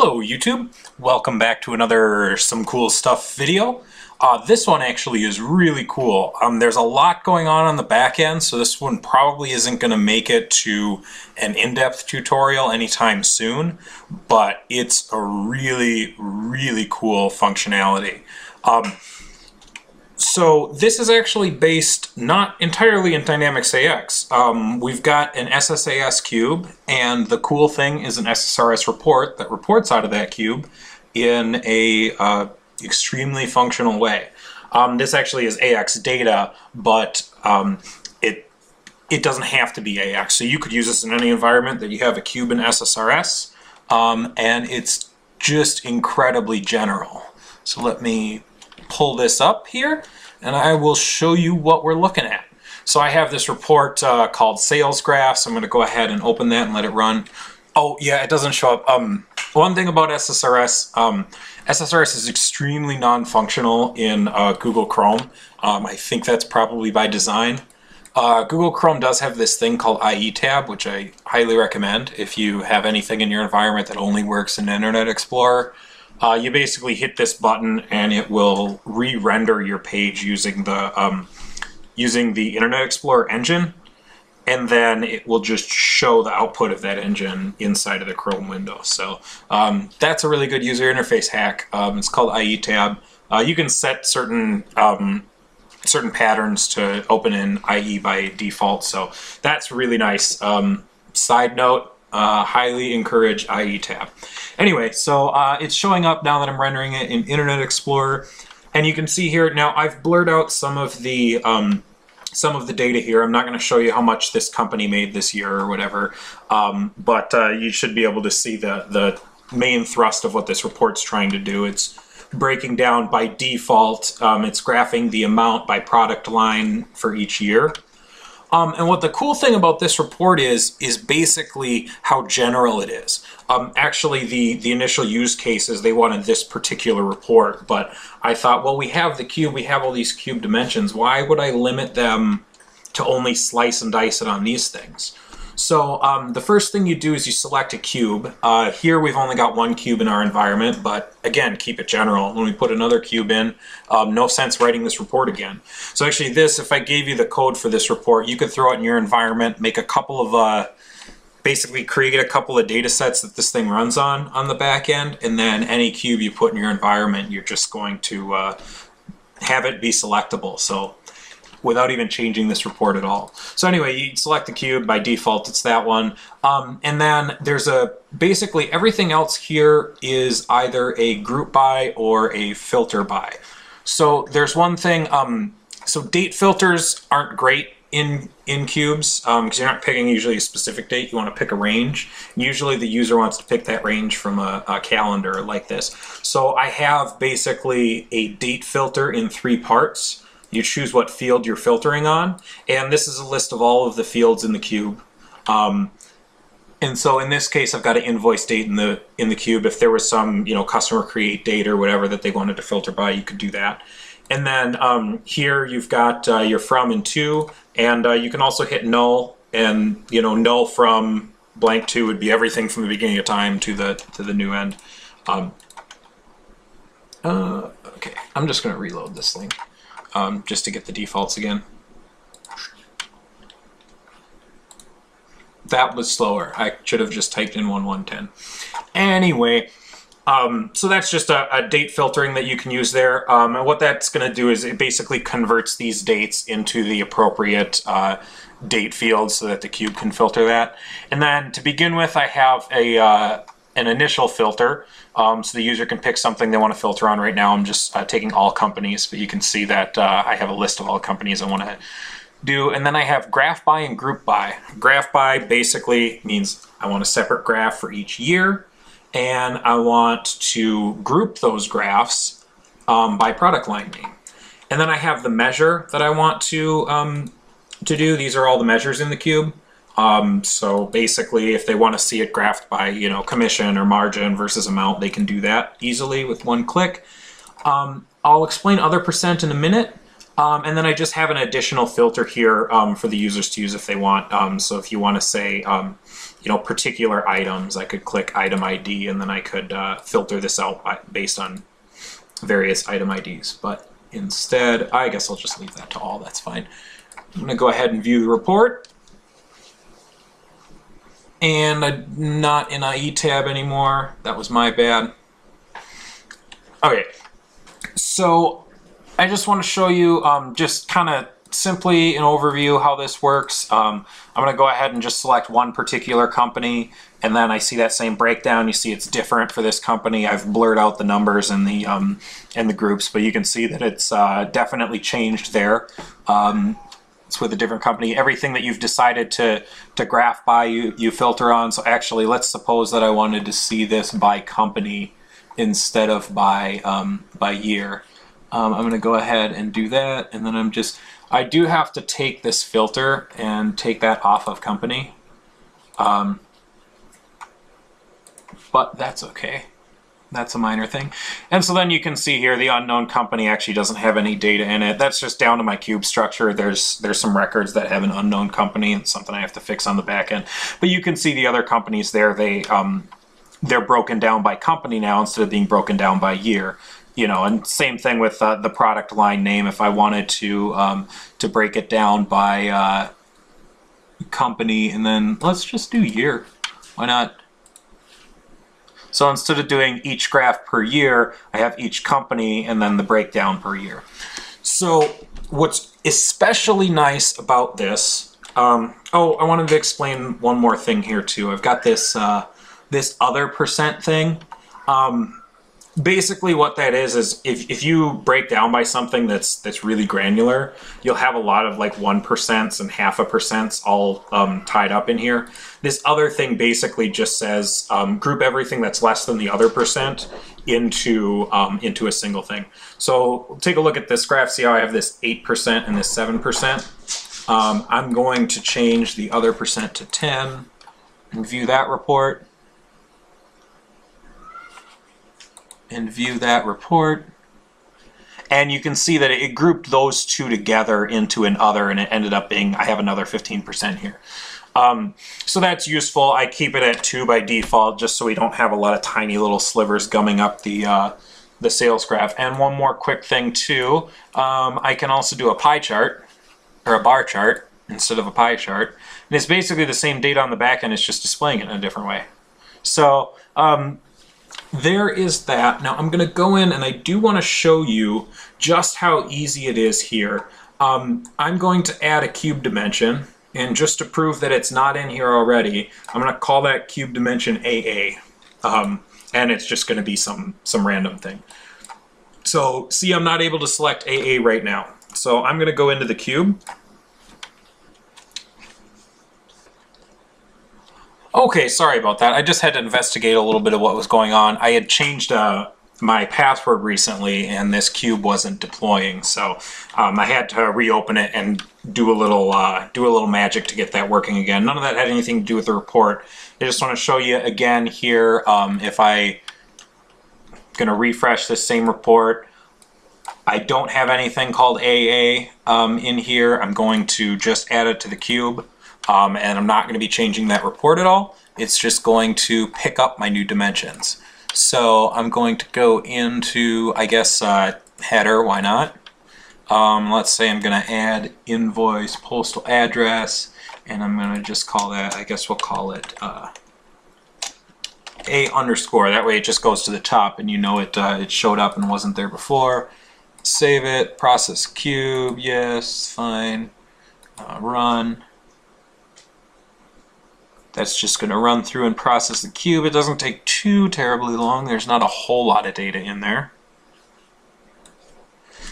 Hello YouTube, welcome back to another Some Cool Stuff video. This one actually is really cool. There's a lot going on the back end, so this one probably isn't going to make it to an in-depth tutorial anytime soon, but it's a really cool functionality. So this is actually based not entirely in Dynamics AX. We've got an SSRS cube, and the cool thing is an SSRS report that reports out of that cube in a extremely functional way. This actually is AX data, but it doesn't have to be AX. So you could use this in any environment that you have a cube in SSRS, and it's just incredibly general. So let me pull this up here and I will show you what we're looking at. So I have this report called sales graphs. I'm going to go ahead and open that and let it run. Oh yeah, it doesn't show up. One thing about SSRS, SSRS is extremely non-functional in Google Chrome. I think that's probably by design. Google Chrome does have this thing called IE tab, which I highly recommend if you have anything in your environment that only works in Internet Explorer. You basically hit this button and it will re-render your page using the Internet Explorer engine, and then it will just show the output of that engine inside of the Chrome window. So that's a really good user interface hack. It's called IE tab. You can set certain patterns to open in IE by default, so that's really nice. Side note, highly encourage IE tab. Anyway, so it's showing up now that I'm rendering it in Internet Explorer, and you can see here now I've blurred out some of the data here. I'm not going to show you how much this company made this year or whatever, but you should be able to see the main thrust of what this report's trying to do. It's breaking down by default. It's graphing the amount by product line for each year. And what the cool thing about this report is basically how general it is. Actually, the initial use cases, they wanted this particular report, but I thought, well, we have the cube, we have all these cube dimensions. Why would I limit them to only slice and dice it on these things? So the first thing you do is you select a cube. Here we've only got one cube in our environment, but again, keep it general. When we put another cube in, no sense writing this report again. So actually this, if I gave you the code for this report, you could throw it in your environment, make a couple of, basically create a couple of data sets that this thing runs on the back end, and then any cube you put in your environment, you're just going to have it be selectable. So without even changing this report at all. So anyway, you select the cube, by default it's that one. And then there's basically everything else here is either a group by or a filter by. So there's one thing, so date filters aren't great in cubes because you're not picking usually a specific date, you want to pick a range. Usually the user wants to pick that range from a calendar like this. So I have basically a date filter in 3 parts. You choose what field you're filtering on, and this is a list of all of the fields in the cube. And so in this case, I've got an invoice date in the cube. If there was some, customer create date or whatever that they wanted to filter by, you could do that. And then here you've got your from and to, and you can also hit null, and null from blank to would be everything from the beginning of time to the new end. Okay, I'm just going to reload this thing. Just to get the defaults again. That was slower. I should have just typed in 1110. Anyway, so that's just a date filtering that you can use there. And what that's going to do is it basically converts these dates into the appropriate date field so that the cube can filter that. And then to begin with, I have an initial filter, so the user can pick something they want to filter on. Right now I'm just taking all companies, but you can see that I have a list of all companies I want to do. And then I have graph by and group by. Graph by basically means I want a separate graph for each year, and I want to group those graphs by product line name. And then I have the measure that I want to do. These are all the measures in the cube. So basically, if they want to see it graphed by, commission or margin versus amount, they can do that easily with one click. I'll explain other percent in a minute. And then I just have an additional filter here for the users to use if they want. So if you want to say, particular items. I could click item ID, and then I could filter this out based on various item IDs. But instead, I guess I'll just leave that to all. That's fine. I'm going to go ahead and view the report. And I'm not in IE tab anymore. That was my bad. Okay, so I just want to show you just kind of simply an overview how this works. I'm going to go ahead and just select one particular company, and then I see that same breakdown. You see it's different for this company. I've blurred out the numbers in the groups, but you can see that it's definitely changed there. It's with a different company. Everything that you've decided to graph by, you filter on. So actually, let's suppose that I wanted to see this by company instead of by year. I'm going to go ahead and do that, and then I do have to take this filter and take that off of company, but that's okay. That's a minor thing. And so then you can see here the unknown company actually doesn't have any data in it. That's just down to my cube structure. There's some records that have an unknown company. It's something I have to fix on the back end. But you can see the other companies there. They're broken down by company now instead of being broken down by year. And same thing with the product line name. If I wanted to break it down by company, and then let's just do year. Why not? So instead of doing each graph per year, I have each company and then the breakdown per year. So what's especially nice about this, I wanted to explain one more thing here too. I've got this this other percent thing. Basically what that is if you break down by something that's really granular, you'll have a lot of like 1% and 0.5% all tied up in here. This other thing basically just says group everything that's less than the other percent into a single thing. So take a look at this graph. See how I have this 8% and this 7%? I'm going to change the other percent to 10 and view that report. And view that report, and you can see that it grouped those two together into an other, and it ended up being, I have another 15% here. So that's useful. I keep it at 2 by default just so we don't have a lot of tiny little slivers gumming up the sales graph. And one more quick thing too, I can also do a pie chart or a bar chart instead of a pie chart, and it's basically the same data on the back end. It's just displaying it in a different way. So there is that. Now I'm going to go in and I do want to show you just how easy it is here. I'm going to add a cube dimension, and just to prove that it's not in here already, I'm going to call that cube dimension AA, and it's just going to be some random thing. So see, I'm not able to select AA right now. So I'm going to go into the cube. Okay, sorry about that. I just had to investigate a little bit of what was going on. I had changed my password recently, and this cube wasn't deploying, so I had to reopen it and do a little magic to get that working again. None of that had anything to do with the report. I just want to show you again here. If I'm going to refresh this same report, I don't have anything called AA in here. I'm going to just add it to the cube. And I'm not going to be changing that report at all. It's just going to pick up my new dimensions. So I'm going to go into, I guess, header, why not? Let's say I'm going to add invoice postal address, and I'm going to just call that, I guess we'll call it A underscore. That way it just goes to the top and you know it showed up and wasn't there before. Save it, process cube, yes, fine, run. That's just going to run through and process the cube. It doesn't take too terribly long. There's not a whole lot of data in there.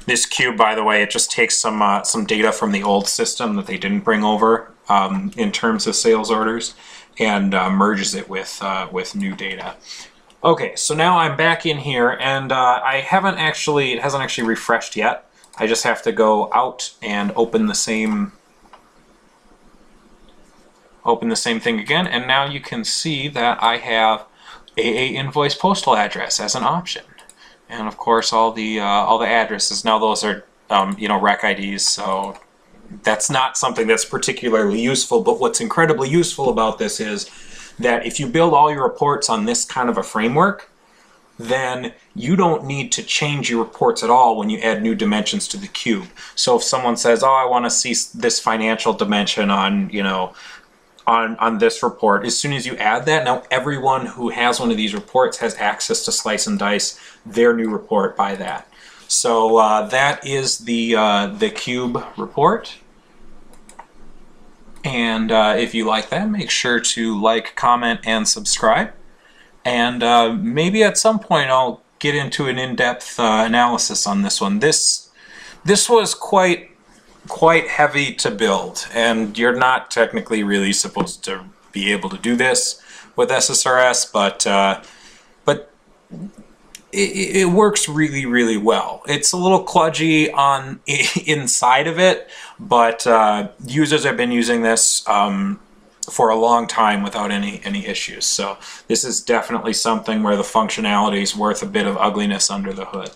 This cube, by the way, it just takes some data from the old system that they didn't bring over in terms of sales orders, and merges it with new data. Okay, so now I'm back in here, and it hasn't actually refreshed yet. I just have to go out and open the same thing again, and now you can see that I have AA invoice postal address as an option, and of course all the addresses. Now those are rec IDs, so that's not something that's particularly useful. But what's incredibly useful about this is that if you build all your reports on this kind of a framework, then you don't need to change your reports at all when you add new dimensions to the cube. So if someone says, oh, I want to see this financial dimension on, you know, on this report, as soon as you add that, now everyone who has one of these reports has access to slice and dice their new report by that. So that is the cube report. And if you like that, make sure to like, comment, and subscribe. And maybe at some point I'll get into an in-depth analysis on this one. This was quite heavy to build, and you're not technically really supposed to be able to do this with SSRS, but it works really well. It's a little kludgy on inside of it, but users have been using this for a long time without any issues. So this is definitely something where the functionality is worth a bit of ugliness under the hood.